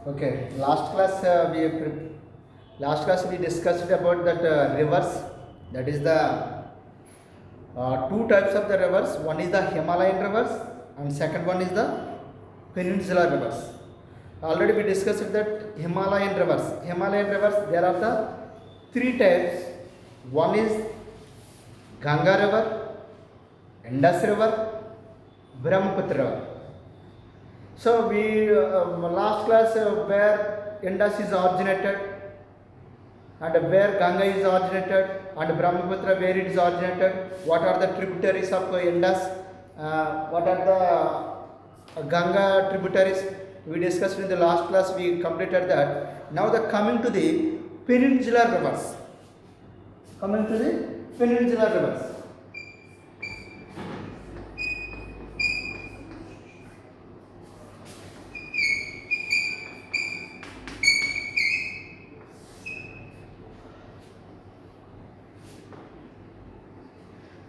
Okay, last class we discussed about that rivers. That is the two types of the rivers. One is the Himalayan rivers, and second one is the peninsular rivers. Already we discussed that Himalayan rivers. Himalayan rivers, there are the three types. One is Ganga river, Indus river, Brahmaputra river. So we last class where Indus is originated and where Ganga is originated and Brahmaputra where it is originated. What are the tributaries of Indus? What are the Ganga tributaries? We discussed in the last class. We completed that. Now the coming to the peninsular rivers. Coming to the peninsular rivers.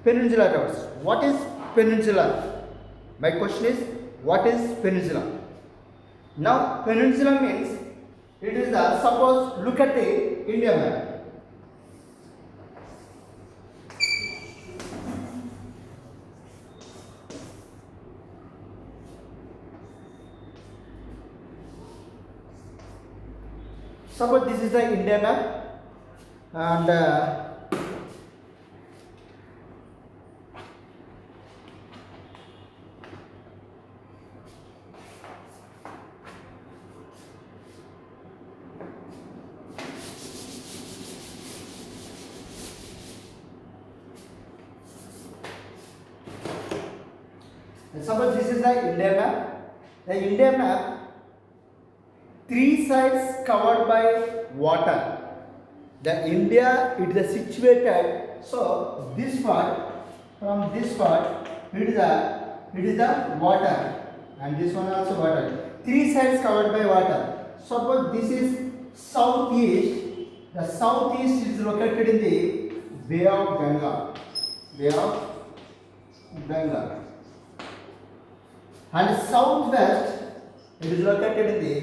Peninsular rivers. What is peninsula? My question is, what is peninsula? Now, peninsula means it is the, suppose look at the India map. Suppose this is the India map and suppose this is the India map. The India map, three sides covered by water. The India it is situated. So this part, from this part, it is the water, and this one also water. Three sides covered by water. Suppose this is southeast. The southeast is located in the Bay of Bengal. Bay of Bengal. And southwest it is located in the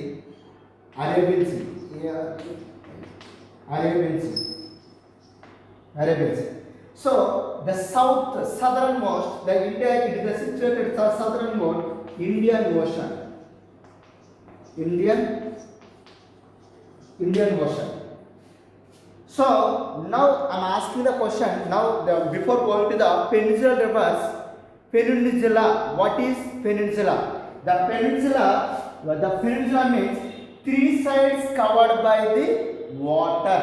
Arabian Sea. Arabian Sea. So the southernmost, the India it is situated the southernmost Indian Ocean. Indian Ocean. So now I am asking the question. Now before going to the peninsular rivers. Peninsula. What is peninsula? The peninsula means three sides covered by the water.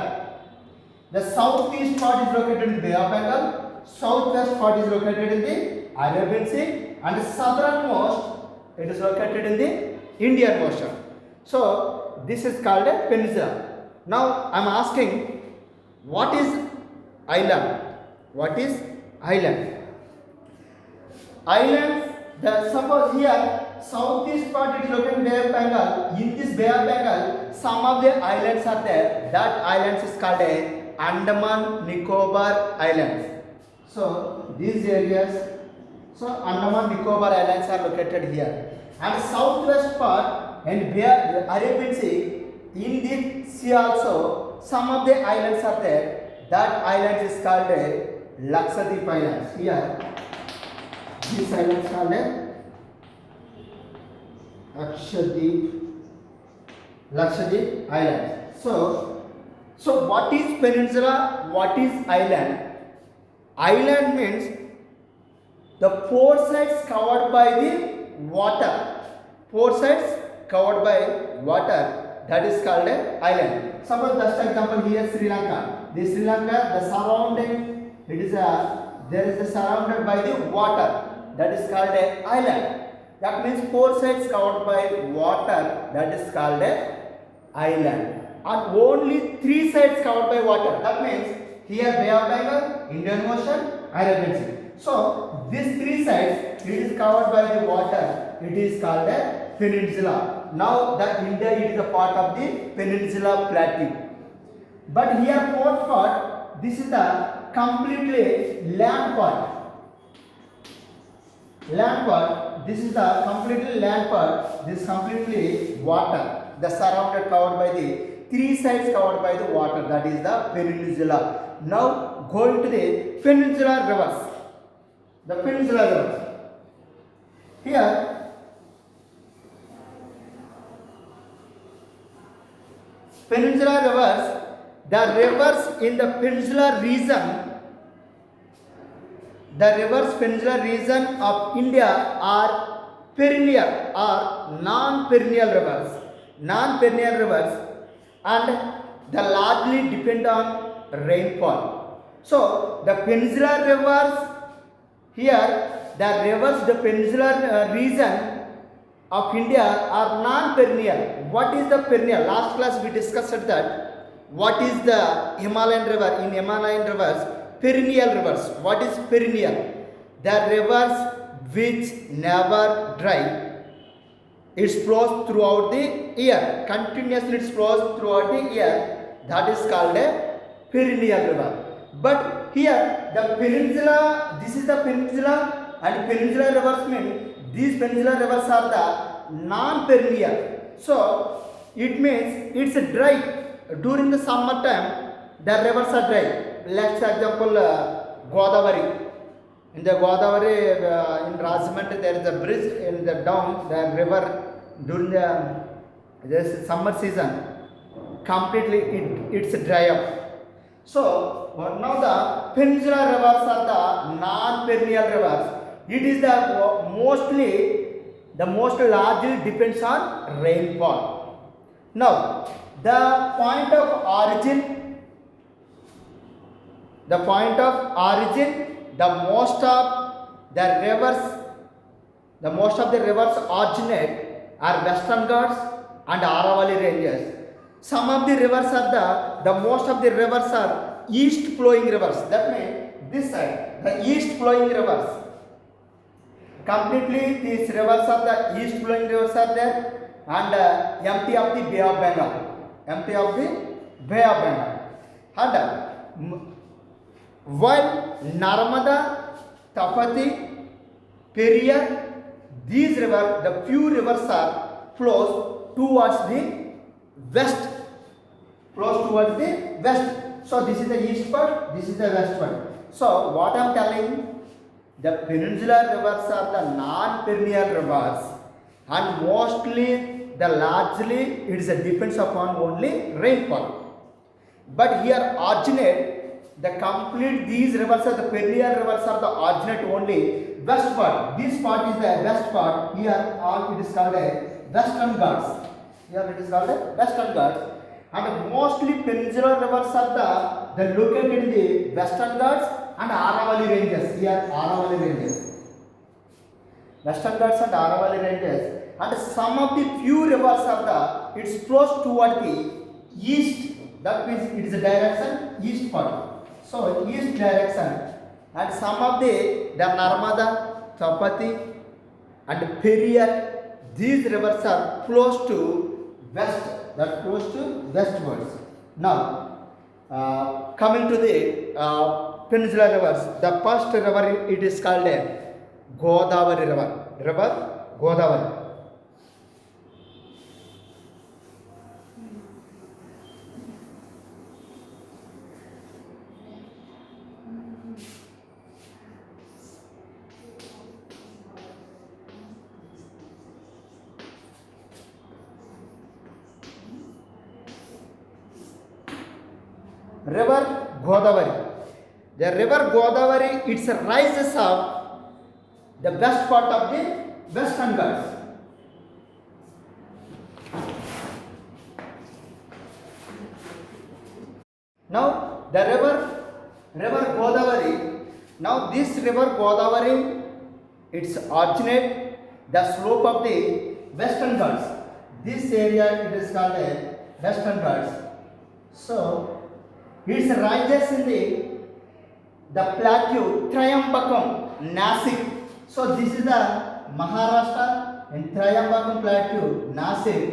The southeast part is located in the Bay of Bengal, southwest part is located in the Arabian Sea, and the southernmost it is located in the Indian Ocean. So this is called a peninsula. Now I am asking, what is island? What is island? Islands, suppose here southeast part is located in Bay of Bengal. In this Bay of Bengal, some of the islands are there. That islands is called a Andaman Nicobar Islands. So these areas, so Andaman Nicobar Islands are located here. And southwest part and Arabian Sea, in this sea also some of the islands are there. That island is called a Lakshadweep Islands. Here these islands called Lakshadweep Islands. So what is peninsula? What is island? Island means the four sides covered by the water. Four sides covered by water. That is called a island. Suppose just example here Sri Lanka. This Sri Lanka, the surrounding there is surrounded by the water. That is called a island. That means four sides covered by water. That is called a island. And only three sides covered by water. That means here Bay of Bengal, Indian Ocean, Arabian Sea. So these three sides it is covered by the water. It is called a peninsula. Now the India is a part of the peninsula plateau. But here fourth part, this is the completely land part. Land part, this is the completely land part, this is completely water. the surrounded covered by the three sides covered by the water, that is the peninsula. Now going to the peninsular rivers. The peninsular rivers. Here peninsular rivers, the rivers in the peninsular region, the rivers peninsular region of India are perennial or non-perennial rivers. Non-perennial rivers, and they largely depend on rainfall. So the peninsular rivers here, the rivers, the peninsular region of India are non-perennial. What is the perennial? Last class we discussed that. What is the Himalayan river? In Himalayan rivers, perennial rivers. What is perennial? The rivers which never dry. It flows throughout the year. Continuously it flows throughout the year. That is called a perennial river. But here the peninsula, this is the peninsula, and peninsular rivers mean these peninsular rivers are the non-perennial. So it means it's dry. During the summer time, the rivers are dry. Let's example Godavari. In the Godavari, in Rajahmundry, there is a bridge in the down the river during the this summer season. Completely, it's dry up. So now the peninsular rivers are the non-perennial rivers. It is the most largely depends on rainfall. Now the point of origin, the most of the rivers originate are Western Ghats and Aravalli ranges. Some of the rivers are the most of the rivers are east flowing rivers. That means this side, the east flowing rivers. Completely these rivers are the east flowing rivers are there, and empty of the Bay of Bengal. Empty of the Bay of Bengal. And while Narmada, Tapati, Periyar, these rivers, the few rivers are flows towards the west. Flows towards the west. So this is the east part, this is the west part. So what I am telling, the peninsular rivers are the non-perennial rivers, and mostly the largely it is a depends upon only rainfall. But here originate the complete these rivers are the perennial rivers are the originate only west part. This part is the west part. Here all it is called a Western Ghats. Here it is called a Western Ghats. And mostly peninsular rivers are the located in the Western Ghats and Aravalli ranges. Here Aravalli ranges. Western Ghats and Aravalli ranges. And some of the few rivers are the it flows toward the east. That means it is a direction east part. So east direction. And some of the Narmada, Tapati and Periyar, these rivers are close to west. That close to westwards. Now, coming to the peninsular rivers, the first river it is called a Godavari river. River Godavari. River Godavari. The river Godavari, it rises up the west part of the Western Ghats. Now the river Godavari. Now this river Godavari, it's originate the slope of the Western Ghats. This area it is called a Western Ghats. So it rises in the plateau Trayambakam, Nasik. So this is the Maharashtra and Trayambakam plateau, Nasik.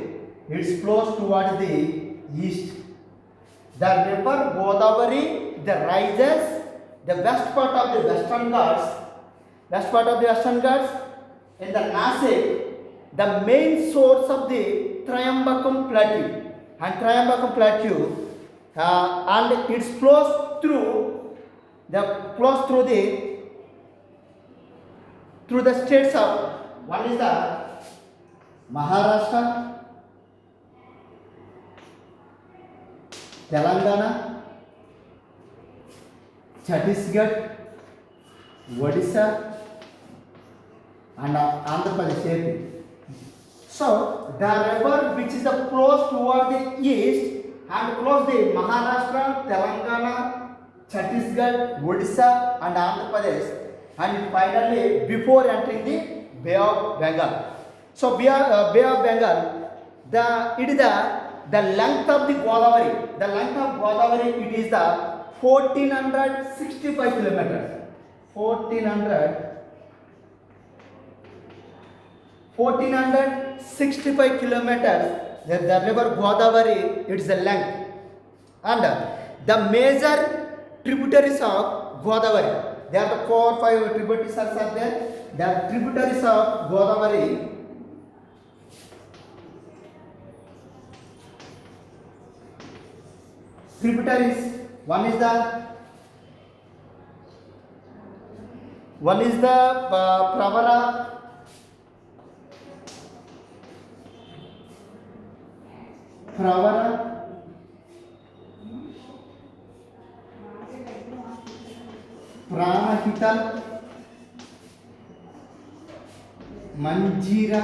It flows towards the east. The river Godavari, the rises the west part of the Western Ghats, in the Nasik. the main source of the Trayambakam plateau, and Trayambakam plateau, and it flows through the states of, one is the Maharashtra, Telangana, Chhattisgarh, Odisha, and Andhra Pradesh. So the river which is the flows toward the east and flows the Maharashtra, Telangana, Chhattisgarh, Odisha, and Andhra Pradesh, and finally before entering the Bay of Bengal. So Bay of Bengal, it is the length of the Godavari. The length of Godavari, it is the 1465 kilometers. 1465 kilometers. The river Godavari, it is the length, and the major tributaries of Godavari. There are the 4 or 5 tributaries are there. The tributaries of Godavari. Tributaries. One is the Pravara, Pranahita, Manjira,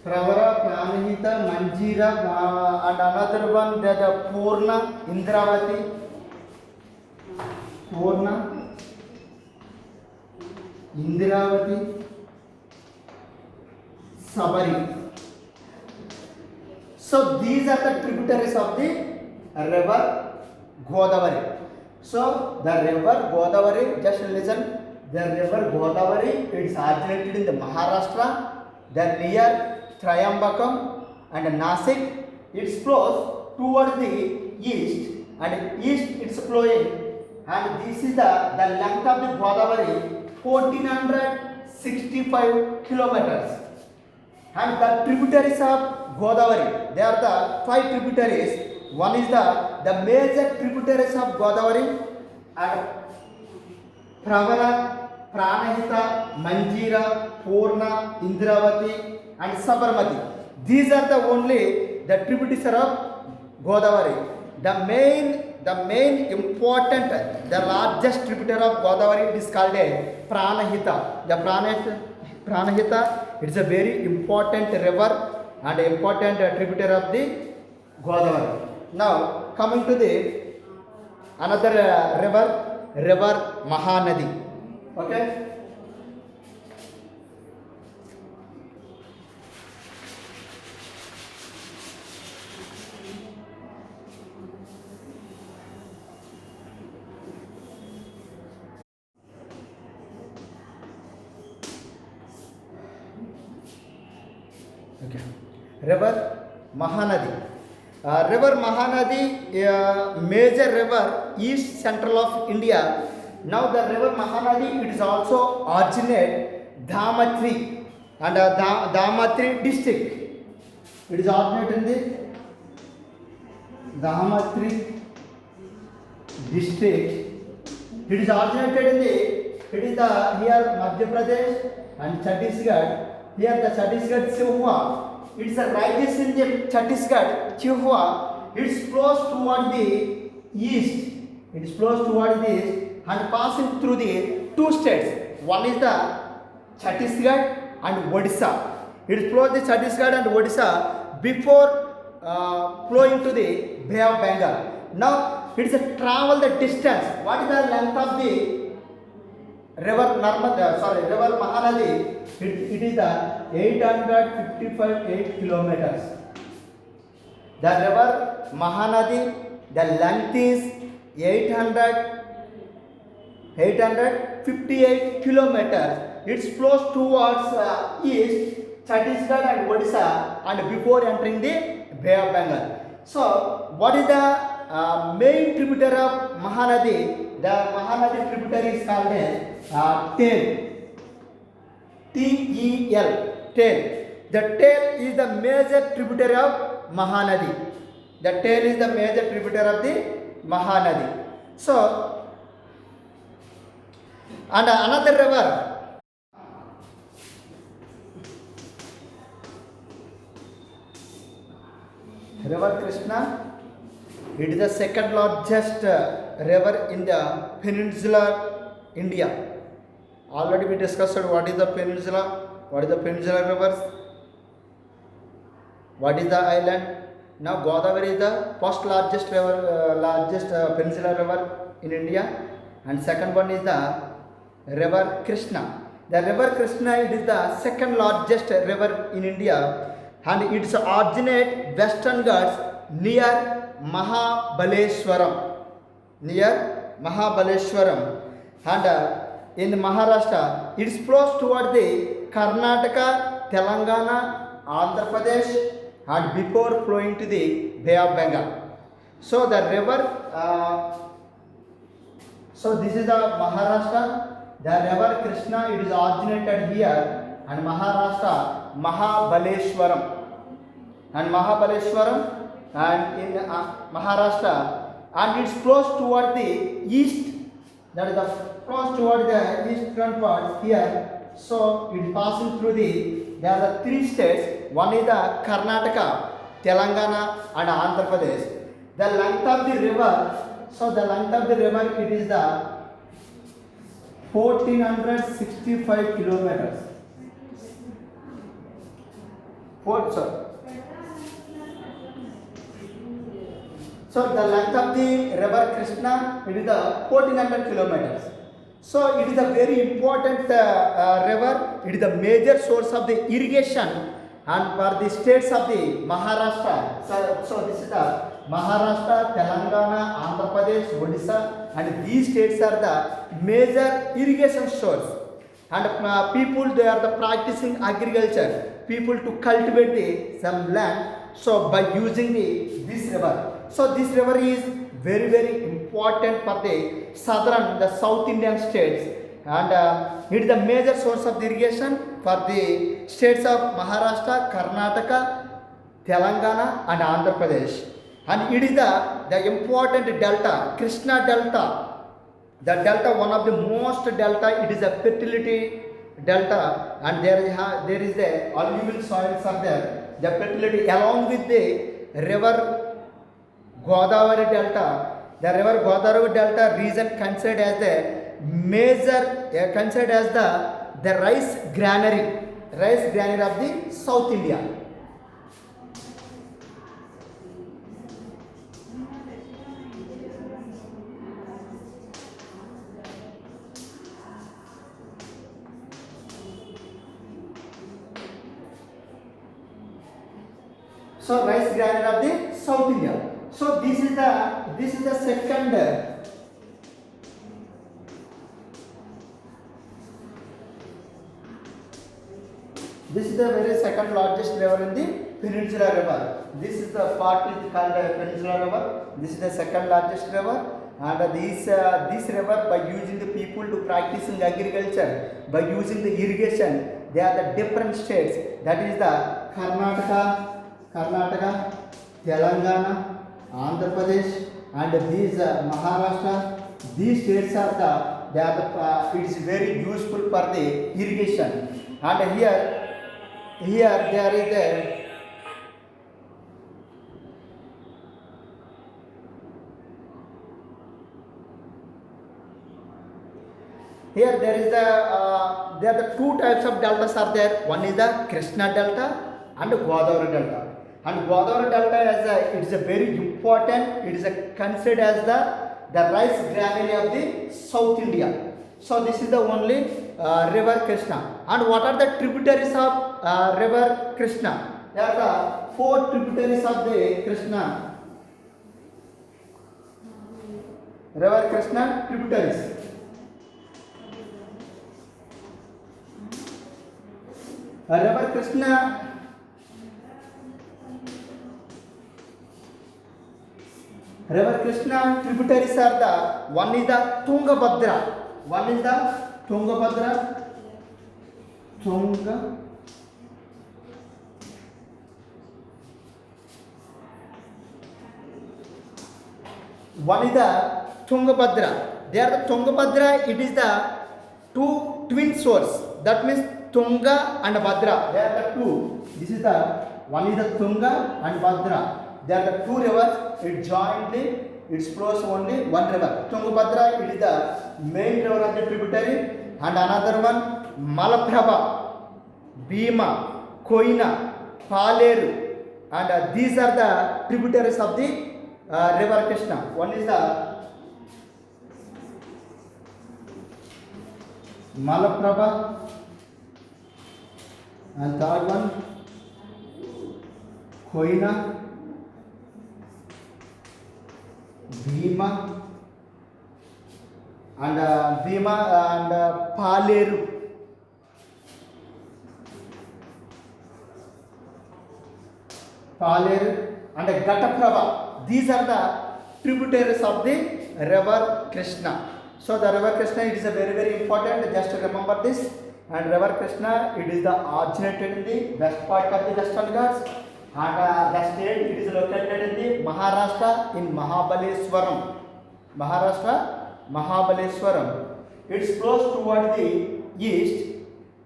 Pravara, Pranahita, Manjira, and another one, the Purna, Indravati, Sabari. So these are the tributaries of the river Godavari. So the river Godavari, just listen, the river Godavari, it is originated in the Maharashtra, then near Trayambakam and Nasik. It flows towards the east, and east it's flowing, and this is the length of the Godavari, 1465 kilometers. And the tributaries of Godavari, there are the 5 tributaries. One is the major tributaries of Godavari, and Pravara, Pranahita, Manjira, Purna, Indravati, and Sabarmati. These are the only the tributaries of Godavari. The main important, the largest tributary of Godavari, it is called a Pranahita. The Pranahita, it is a very important river and important tributary of the Godavari. Now coming to the another river Mahanadi. Okay. River Mahanadi. River Mahanadi, major river, east central of India. Now the river Mahanadi, it is also originate Dhamatri, and Dhamatri district. It is originated in the Dhamatri district. It is originated in here Madhya Pradesh and Chhattisgarh. Here the Chhattisgarh Chihua. It is a rises in the Chhattisgarh Chihua. It flows toward the east. It flows toward the east and passing through the 2 states. One is the Chhattisgarh and Odisha. It flows the Chhattisgarh and Odisha before flowing to the Bay of Bengal. Now it is a travel the distance. What is the length of the river Mahanadi? It is the 855 kilometers. The river Mahanadi, the length is 858 kilometers. It flows towards east, Chhattisgarh and Odisha, and before entering the Bay of Bengal. So, what is the main tributary of Mahanadi? the Mahanadi tributary is called as tail. T-E-L, tail. The tail is the major tributary of Mahanadi. The tail is the major tributary of the Mahanadi. So, and another river Krishna, it is the second largest river in the peninsular India. Already we discussed what is the peninsula, what is the peninsular rivers, what is the island. Now Godavari is the first largest river, peninsular river in India, and second one is the river Krishna. The river Krishna, it is the second largest river in India, and its originate Western Ghats near Mahabaleshwaram, and in Maharashtra, it flows toward the Karnataka, Telangana, Andhra Pradesh, and before flowing to the Bay of Bengal. So the river, so this is the Maharashtra. The river Krishna, it is originated here, and Maharashtra, Mahabaleshwaram, and in Maharashtra, and it flows toward the east. That is the flows toward the eastern part here. So it passing through there are the three states. One is the Karnataka, Telangana, and Andhra Pradesh. The length of the river, so the length of the river, it is the 1465 kilometers. So the length of the river Krishna, it is the 1400 kilometers. So it is a very important river. It is the major source of the irrigation and for the states of the Maharashtra. So this is the Maharashtra, Telangana, Andhra Pradesh, Odisha, and these states are the major irrigation source. And people, they are the practicing agriculture. People to cultivate some land. So by using this river. So this river is very, very important for the South Indian states, and it is the major source of irrigation for the states of Maharashtra, Karnataka, Telangana, and Andhra Pradesh. And it is the important delta, Krishna Delta. The delta, one of the most delta, it is a fertility delta, and there is the alluvial soils are there. The fertility along with the river Godavari Delta, the river Godavari Delta region considered as the major, considered as the rice granary of the South India. So rice granary of the South India. So this is the second. This is the very second largest river in the Peninsula River. This is the part is called Peninsula River. This is the second largest river, and this river, by using the people to practicing agriculture, by using the irrigation, they are the different states. That is the Karnataka, Telangana, Andhra Pradesh, and these Maharashtra. These states are it is very useful for the irrigation. And here there is a here there is there are the two types of deltas are there. One is the Krishna Delta and Godavari Delta. And Godavari Delta it is a very important. It is considered as the rice granary of the South India. So this is the only river Krishna. And what are the tributaries of river Krishna? There are the 4 tributaries of the Krishna. River Krishna tributaries. River Krishna River Krishna tributaries are the one is the Tungabhadra. One is the Tungabhadra. Tunga. One is the Tungabhadra. They are the Tungabhadra. It is the two twin source. That means Tunga and Bhadra. They are the two. This is the one is the Tunga and Bhadra. They are the two rivers. It jointly it flows only one river. Tungabhadra it is the main river of the tributary, and another one Malaprabha, Bhima, Koina, Paleru, and these are the tributaries of the river Krishna. One is the Malaprabha, and third one Koina, Bhima, and Paleru. Paleru and Ghataprabha. These are the tributaries of the river Krishna. So the river Krishna it is a very very important. Just remember this. And river Krishna it is the originated in the west part of the Western Ghats, and the state it is located in the Maharashtra in Mahabaleshwaram. Maharashtra, Mahabaleshwaram. It flows toward the east,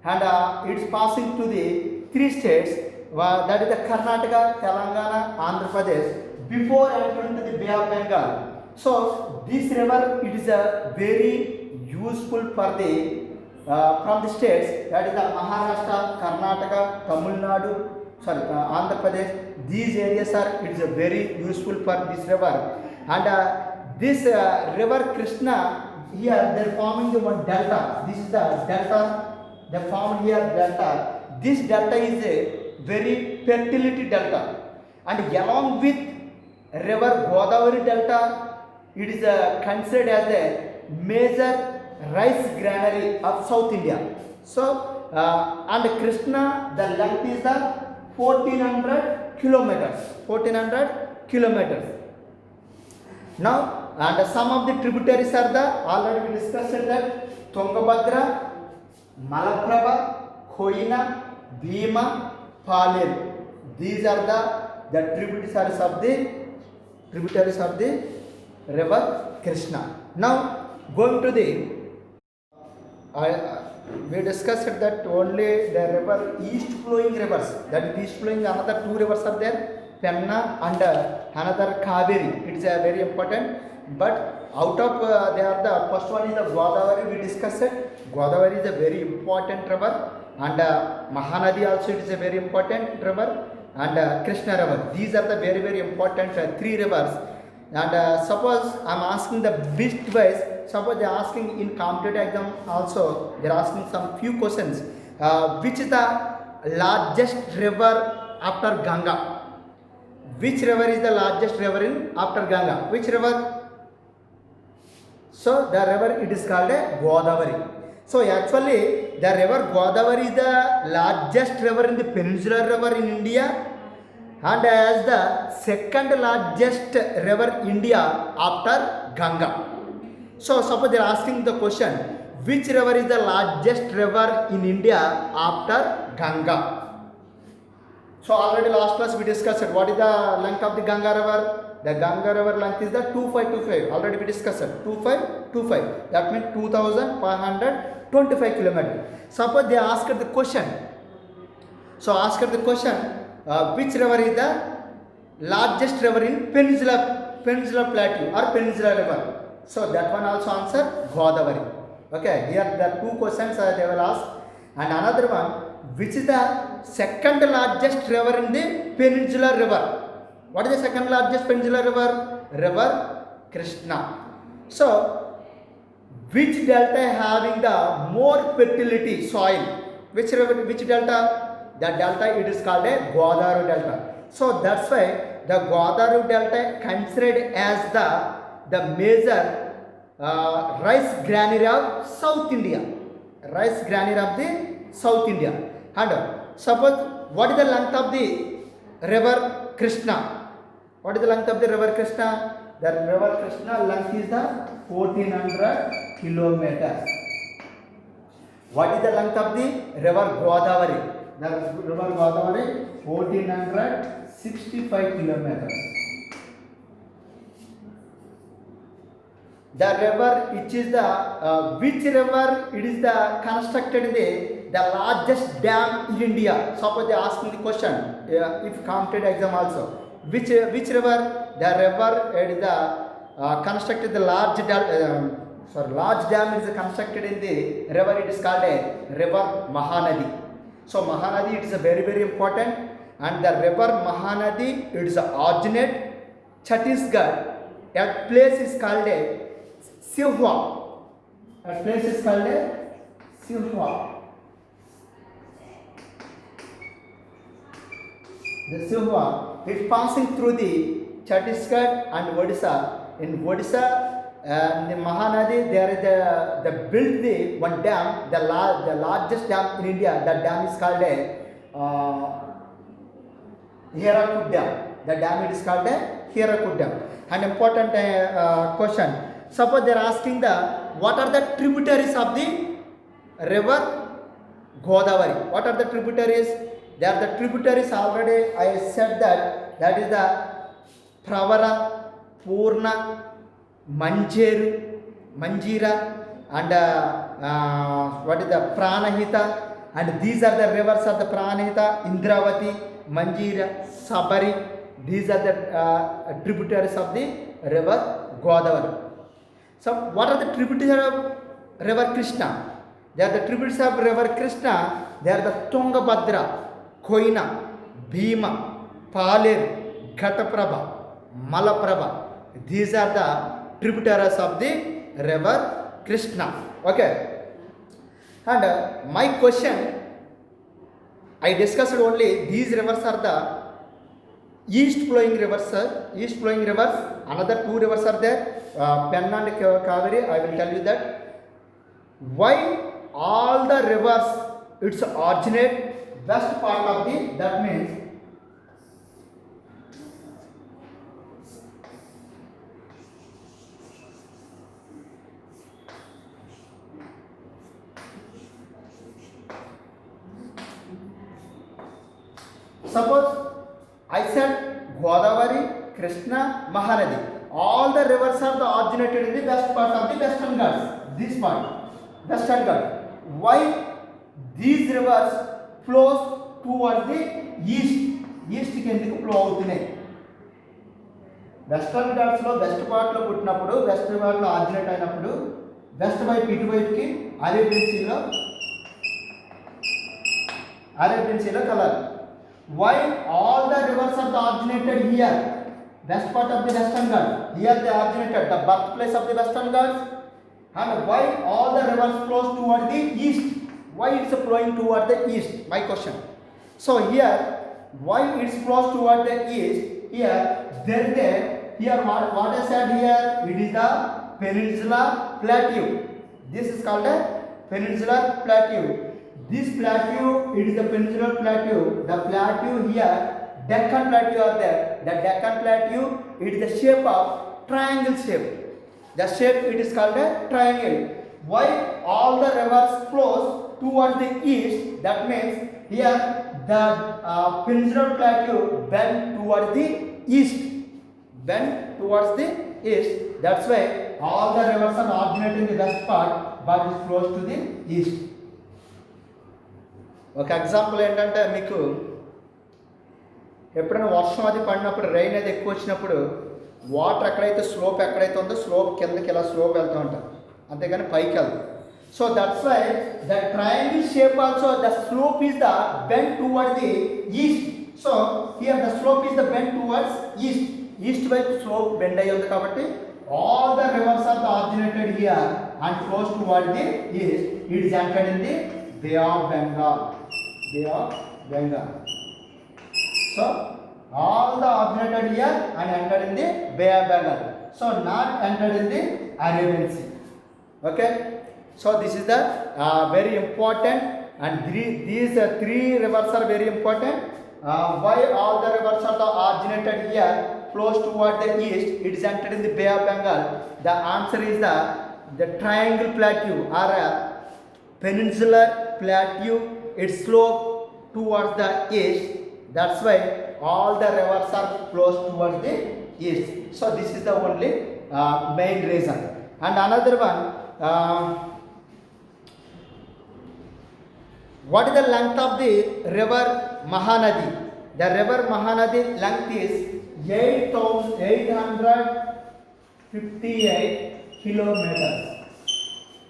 and it's passing to the three states. That is the Karnataka, Telangana, Andhra Pradesh before entering to the Bay of Bengal. So this river it is a very useful for the from the states, that is the Maharashtra, Karnataka, Tamil Nadu, Andhra Pradesh. These areas are it is a very useful for this river, and this river Krishna here they are forming the one delta. This is the delta. They formed here delta. This delta is a very fertility delta, and along with river Godavari delta, it is considered as a major rice granary of South India. So and Krishna the length is the 1400 kilometers. 1400 kilometers. Now and some of the tributaries are the already we discussed that Tungabhadra, Malaprabha, Koina, Bhima, Paleru. These are the tributaries of the river Krishna. Now going to the we discussed that only the river east flowing rivers, that is east flowing another two rivers are there, Penna and another Kaveri. It is a very important, but out of they are the first one is the Godavari. We discussed it. Godavari is a very important river, and Mahanadi also it is a very important river, and Krishna river. These are the very very important three rivers. And suppose I am asking the best wise. Suppose they are asking in competitive exam also, they are asking some few questions. Which is the largest river after Ganga? Which river is the largest river in after Ganga? Which river? So the river it is called a Godavari. So actually the river Godavari is the largest river in the peninsular river in India, and as the second largest river India after Ganga. So suppose they are asking the question, which river is the largest river in India after Ganga? So already last class we discussed it. What is the length of the Ganga river? The Ganga river length is the 2525. Already we discussed it. 2525. That means 2525 kilometers. Suppose they ask the question. So ask the question, which river is the largest river in Peninsula Plateau or Peninsula River? So that one also answer Godavari. Okay, here the two questions they will ask. And another one, which is the second largest river in the Peninsular River? What is the second largest Peninsular River? River Krishna. So which delta having the more fertility soil? Which river? Which delta? The delta it is called a Godavari delta. So that's why the Godavari delta considered as the major rice granary of South India. Rice granary of the South India. And suppose what is the length of the river Krishna? What is the length of the river Krishna? The river Krishna length is the 1400 kilometers. What is the length of the river Godavari? The river Godavari 1465 kilometers. The river, which is the which river it is the constructed the largest dam in India? Suppose they ask me the question, if completed exam also, which river? The river it is the constructed the large dam. Large dam is constructed in the river. It is called a river Mahanadi. So Mahanadi, it is a very very important, and the river Mahanadi, it is originate Chhattisgarh. That place is called a Sihwa. That place is called a Sihwa. The Sihwa, it passing through the Chhattisgarh and Odisha. In Odisha, in Mahanadi, there is the built the one dam, the largest dam in India. That dam is called a Hirakud Dam. The dam it is called a Hirakud Dam. An important question. Suppose they are asking what are the tributaries of the river Godavari? What are the tributaries? They are the tributaries already. I said that is the Pravara, Purna, Manjira, and what is the Pranahita, and these are the rivers of the Pranahita, Indravati, Manjira, Sabari. These are the tributaries of the river Godavari. So what are the tributaries of river Krishna? They are the tributaries of river Krishna. They are the Tungabhadra, Koina, Bhima, Palir, Ghataprabha, Malaprabha. These are the tributaries of the river Krishna. Okay. And my question, I discussed only these rivers are the east flowing rivers, sir. East flowing rivers. Another two rivers are there. Penna and Kaveri. I will tell you that. Why all the rivers it's originate west part of the, that means suppose I said Godavari, Krishna, Mahanadi. All the rivers are the originated in the west part of the Western Ghats. This part, Western Ghats. Why these rivers flows towards the east? East ki enduku flow avutunnayi? Western Ghats lo west part lo puttinappudu, west part lo originate ayinappudu, west వైపు ఇటువైపుకి Arabian Sea lo colour. Why all the rivers are originated here? West part of the Western Ghats. Here they originated, the birthplace of the Western Ghats. And why all the rivers flows toward the east? Why it's flowing toward the east? My question. So here, why it flows toward the east? Here, what I said here, it is the Peninsula Plateau. This is called a Peninsular Plateau. This plateau, it is the Peninsular Plateau. The plateau here, Deccan Plateau are there. The Deccan Plateau, it is the shape of triangle shape. The shape it is called a triangle. Why all the rivers flows towards the east? That means here the Peninsular Plateau bend towards the east. Bend towards the east. That's why all the rivers are originating in the west part, but it flows to the east. ఒక example ఏంటంటే మీకు ఎప్పుడైనా వర్షం అది పడినప్పుడు rain అది ఎక్కువ వచ్చినప్పుడు వాటర్ ఎక్కడైతే స్లోప్ ఎక్కడైతే ఉందో స్లోప్ కిందకి ఇలా స్లోప్ వెళ్తూ ఉంటారు, అంతేగాని పైకి వెళ్తాం. So that's why the triangle shape also the slope is the bend toward the east. So here the slope is the bend towards east. East వైపు స్లోప్ బెండ్ అయ్యి ఉంది కాబట్టి all the rivers are the originated here and flows toward the east. It is entered in the Bay of Bengal. Bay of Bengal. So all the originated here and entered in the Bay of Bengal. So not entered in the Arabian Sea. Okay. So this is the very important, and these three rivers are very important. Why all the rivers are the originated here flows toward the east, it is entered in the Bay of Bengal. The answer is the triangle plateau or a peninsular plateau. It slopes towards the east. That's why all the rivers are flows towards the east. So this is the only main reason. And another one, what is the length of the river Mahanadi? The river Mahanadi length is 8,858 kilometers.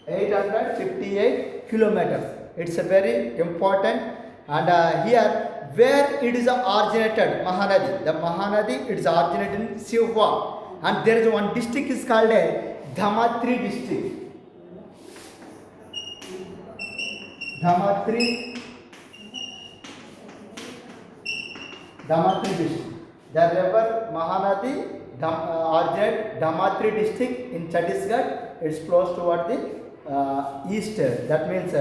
858 kilometers. It's a very important. And here where it is originated, Mahanadi. The Mahanadi, it is originated in Sivwa. And there is one district is called a Dhamatri district. Dhamatri district. The river Mahanadi originated Dhamatri district in Chhattisgarh. It's close toward the east. That means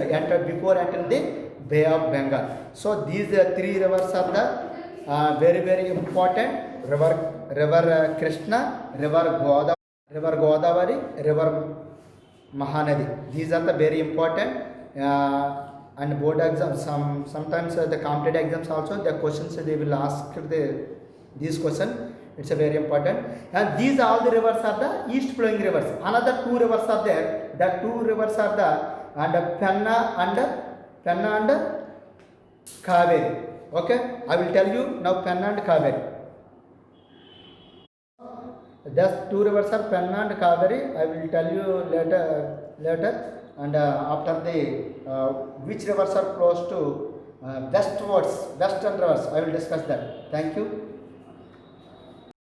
before entering the Bay of Bengal. So these three rivers are the very very important. River Krishna, River Godavari, River Mahanadi. These are the very important. And board exams, sometimes the competitive exams also, the questions they will ask this question. It's a very important. And these all the rivers are the east flowing rivers. Another two rivers are there. The two rivers are the Penna and Kaveri. Okay, I will tell you now Penna and Kaveri. These two rivers are Penna and Kaveri. I will tell you later. And after the which rivers are close to western rivers, I will discuss that. Thank you.